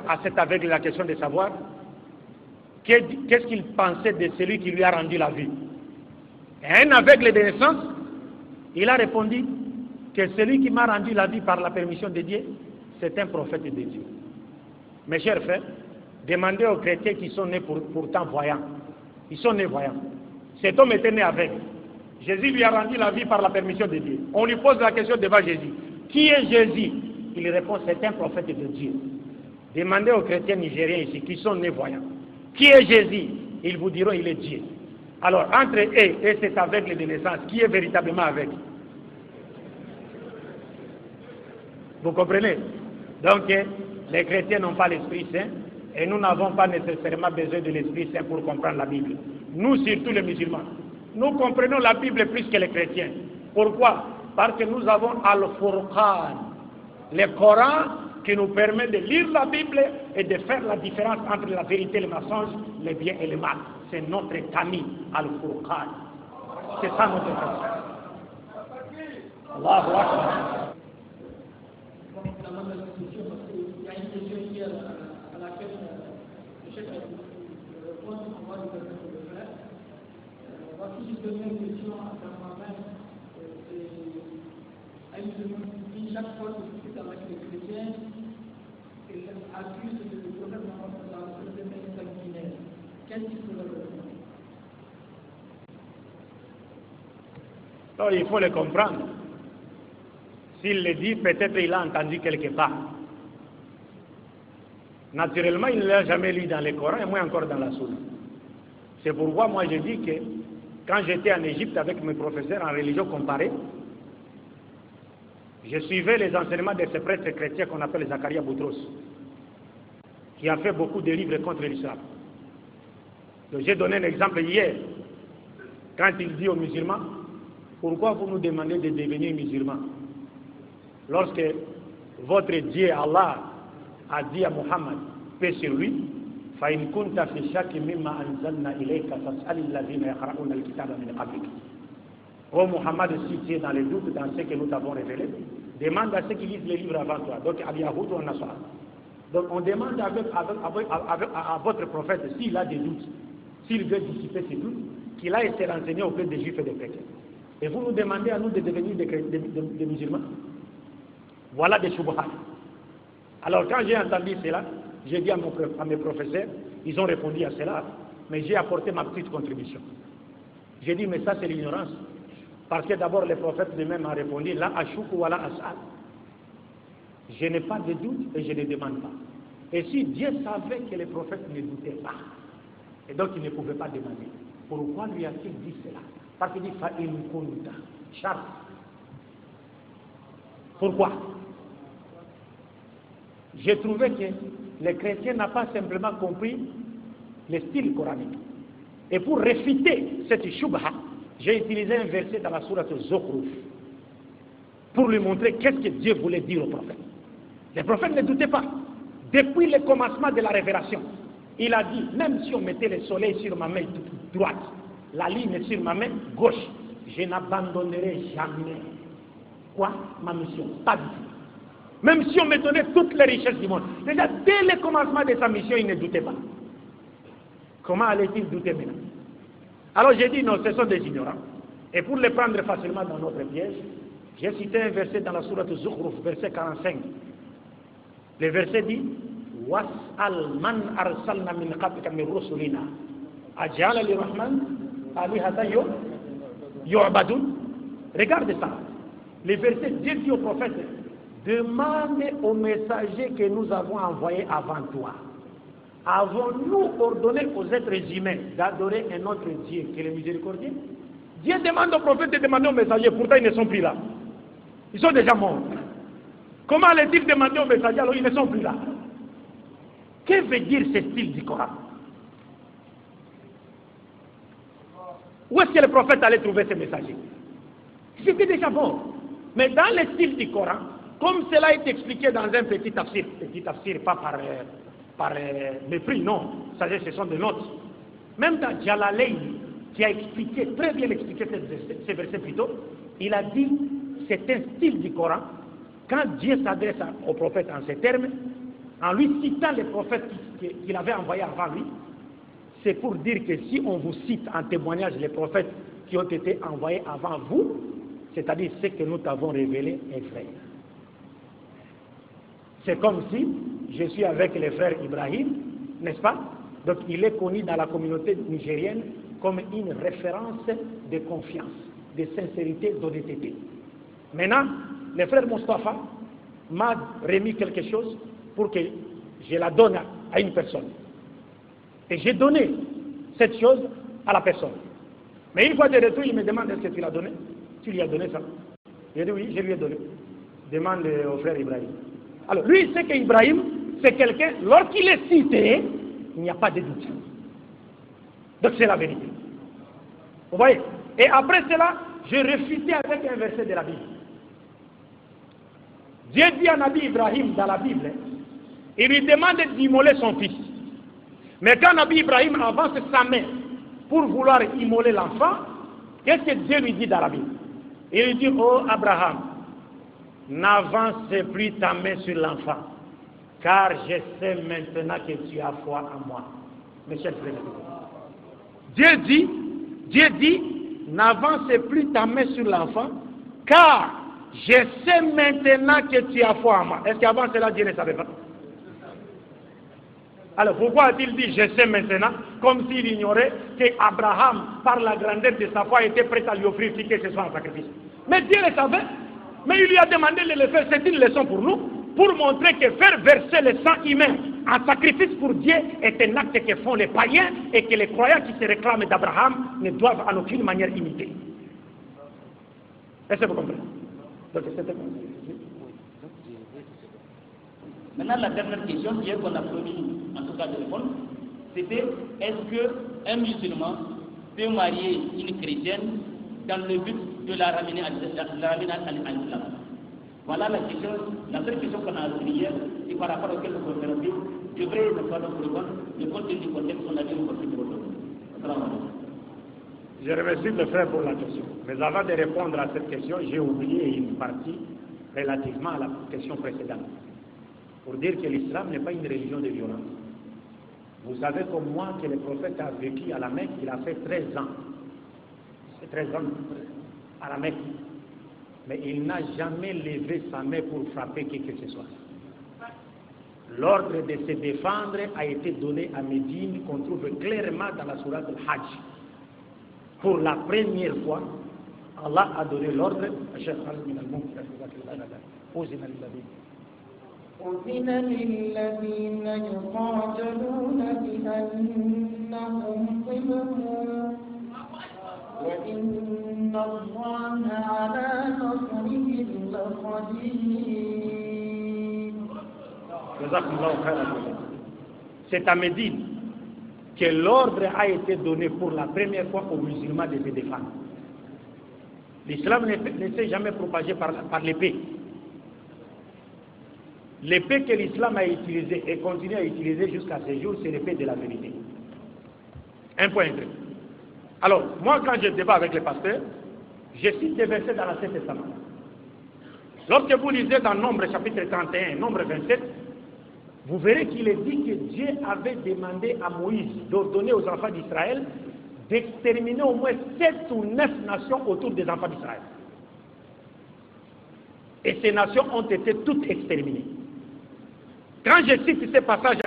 À cet aveugle la question de savoir qu'est-ce qu'il pensait de celui qui lui a rendu la vie. Et un aveugle de naissance, il a répondu que celui qui m'a rendu la vie par la permission de Dieu, c'est un prophète de Dieu. Mes chers frères, demandez aux chrétiens qui sont nés pourtant voyants. Ils sont nés voyants. Cet homme était né aveugle. Jésus lui a rendu la vie par la permission de Dieu. On lui pose la question devant Jésus. Qui est Jésus? Il répond, c'est un prophète de Dieu. Demandez aux chrétiens nigériens ici qui sont nés voyants. Qui est Jésus? Ils vous diront, il est Dieu. Alors, entre eux et cet aveugle de naissance, qui est véritablement aveugle? Vous comprenez? Donc, les chrétiens n'ont pas l'Esprit Saint et nous n'avons pas nécessairement besoin de l'Esprit Saint pour comprendre la Bible. Nous, surtout les musulmans, nous comprenons la Bible plus que les chrétiens. Pourquoi? Parce que nous avons Al-Furqan, le Coran qui nous permet de lire la Bible et de faire la différence entre la vérité et le mensonge, le bien et le mal. C'est notre Kami, Al-Furqan. C'est ça notre Kami. Allahu Akbar. Il y a une question hier à laquelle je sais que on va lui permettre de le faire. Voici une première question à moi-même. À une demande qui, chaque fois que je discute avec les chrétiens, ils accusent le prophète Mohammed de mettre sanguinaire. Qu'est-ce qu'il faut leur répondre? Alors, il faut le comprendre. S'il le dit, peut-être il a entendu quelque part. Naturellement, il ne l'a jamais lu dans le Coran et moins encore dans la Sunna. C'est pourquoi moi je dis que quand j'étais en Égypte avec mes professeurs en religion comparée, je suivais les enseignements de ce prêtre chrétien qu'on appelle Zakaria Boutros, qui a fait beaucoup de livres contre l'islam. J'ai donné un exemple hier, quand il dit aux musulmans, pourquoi vous nous demandez de devenir musulmans? Lorsque votre Dieu Allah a dit à Muhammad, paix sur lui, فَإِن كُنْتَ فِي شَكٍّ مِّمَّا أَنزَلْنَا إِلَيْكَ فَاسْأَلِ الَّذِينَ يَقْرَؤُونَ الْكِتَابَ مِنْ قَبْلِكَ. Ô Muhammad, si tu es dans le doute dans ce que nous t'avons révélé, demande à ceux qui lisent les livres avant toi, donc à Yahoud ou à Nasara. Donc on demande à votre prophète, s'il a des doutes, s'il veut dissiper ses doutes, qu'il aille se renseigner auprès des juifs et des chrétiens. Et vous nous demandez à nous de devenir des musulmans? Voilà des shubhat. Alors quand j'ai entendu cela, j'ai dit à mes professeurs, ils ont répondu à cela, mais j'ai apporté ma petite contribution. J'ai dit, mais ça c'est l'ignorance. Parce que d'abord les prophètes eux-mêmes ont répondu, la ashuk wa la as'al. Je n'ai pas de doute et je ne demande pas. Et si Dieu savait que les prophètes ne doutaient pas, et donc il ne pouvait pas demander, pourquoi lui a-t-il dit cela? Parce qu'il dit, fa'in kunta, charte. Pourquoi? J'ai trouvé que les chrétiens n'ont pas simplement compris le style coranique. Et pour réfuter cette shubha, j'ai utilisé un verset dans la sourate Zukhruf pour lui montrer qu'est-ce que Dieu voulait dire aux prophètes. Les prophètes ne doutaient pas. Depuis le commencement de la révélation, il a dit, même si on mettait le soleil sur ma main droite, la lune sur ma main gauche, je n'abandonnerai jamais. Quoi? Ma mission? Pas du tout. Même si on me donnait toutes les richesses du monde. Déjà, dès le commencement de sa mission, il ne doutait pas. Comment allait-il douter maintenant? Alors j'ai dit, non, ce sont des ignorants. Et pour les prendre facilement dans notre piège, j'ai cité un verset dans la sourate Zukhruf, verset 45. Le verset dit, وَاسْأَلْ مَنْ أَرْسَلْنَا مِنْ قَبْلِكَ مِنْ رُسُلِنَا أَجَعَلَ لِلرَّحْمَنِ آلِهَةً يُعْبَدُونَ. Regardez ça. Le verset, Dieu dit au prophète, demande aux messagers que nous avons envoyés avant toi. Avons-nous ordonné aux êtres humains d'adorer un autre Dieu qui est le miséricordieux? Dieu demande aux prophètes de demander aux messagers, pourtant ils ne sont plus là. Ils sont déjà morts. Comment allait-il demander aux messagers alors ils ne sont plus là? Que veut dire ce style du Coran? Où est-ce que le prophète allait trouver ces messagers? C'était déjà morts. Mais dans le style du Coran, comme cela est expliqué dans un petit tafsir pas par mépris, non, ça ce sont des notes. Même dans Jalalayn, qui a expliqué, très bien expliqué ces versets plus tôt, il a dit, c'est un style du Coran, quand Dieu s'adresse au prophète en ces termes, en lui citant les prophètes qu'il avait envoyés avant lui, c'est pour dire que si on vous cite en témoignage les prophètes qui ont été envoyés avant vous, c'est-à-dire ce que nous t'avons révélé est vrai. C'est comme si je suis avec les frères Ibrahim, n'est-ce pas? Donc il est connu dans la communauté nigérienne comme une référence de confiance, de sincérité, d'honnêteté. Maintenant, le frère Mustafa m'a remis quelque chose pour que je la donne à une personne. Et j'ai donné cette chose à la personne. Mais une fois de retour, il me demande est-ce que tu l'as donné? Tu lui as donné ça? J'ai dit oui, je lui ai donné. Demande au frère Ibrahim. Alors, lui, il sait qu'Ibrahim, c'est quelqu'un, lorsqu'il est cité, il n'y a pas de doute. Donc, c'est la vérité. Vous voyez? Et après cela, j'ai réfuté avec un verset de la Bible. Dieu dit à Nabi Ibrahim dans la Bible, il lui demande d'immoler son fils. Mais quand Nabi Ibrahim avance sa main pour vouloir immoler l'enfant, qu'est-ce que Dieu lui dit dans la Bible? Il lui dit, oh Abraham, n'avance plus ta main sur l'enfant, car je sais maintenant que tu as foi en moi. Mes chers frères, Dieu dit, n'avance plus ta main sur l'enfant, car je sais maintenant que tu as foi en moi. Est-ce qu'avant cela, Dieu ne savait pas? Alors pourquoi a-t-il dit je sais maintenant, comme s'il ignorait qu'Abraham, par la grandeur de sa foi, était prêt à lui offrir qui que ce soit en sacrifice? Mais Dieu le savait, mais il lui a demandé de le faire. C'est une leçon pour nous, pour montrer que faire verser le sang humain en sacrifice pour Dieu est un acte que font les païens et que les croyants qui se réclament d'Abraham ne doivent en aucune manière imiter. Est-ce que vous comprenez? Donc, maintenant, la dernière question, bien qu'on a promis en tout cas de répondre, c'était est-ce qu'un musulman peut marier une chrétienne dans le but de la ramener à l'islam? Voilà la question, la seule question qu'on a retenue hier, et par rapport à quelques conférences, je voudrais ne pas vous répondre, le contenu du contexte, on a dit au contenu du contexte. Je remercie le frère pour la question. Mais avant de répondre à cette question, j'ai oublié une partie relativement à la question précédente. Pour dire que l'islam n'est pas une religion de violence. Vous savez comme moi que le prophète a vécu à la Mecque, il a fait 13 ans. C'est 13 ans à la Mecque. Mais il n'a jamais levé sa main pour frapper qui que ce soit. L'ordre de se défendre a été donné à Médine, qu'on trouve clairement dans la sourate al-Hajj. Pour la première fois, Allah a donné l'ordre à Cheikh Khalid al-Munkar. أذن للذين يقاتلون بأنهم ظلموا وإن الله على نصرهم لقدير. C'est à Médine que l'ordre a été donné pour la première fois aux musulmans de se défendre. L'islam ne s'est jamais propagé par l'épée. L'épée que l'islam a utilisée et continue à utiliser jusqu'à ce jour, c'est l'épée de la vérité. Un point intéressant. Alors, moi, quand je débat avec les pasteurs, je cite des versets dans l'Ancien Testament. Lorsque vous lisez dans Nombre chapitre 31, Nombre 27, vous verrez qu'il est dit que Dieu avait demandé à Moïse d'ordonner aux enfants d'Israël d'exterminer au moins 7 ou 9 nations autour des enfants d'Israël. Et ces nations ont été toutes exterminées. Quand je cite ces passages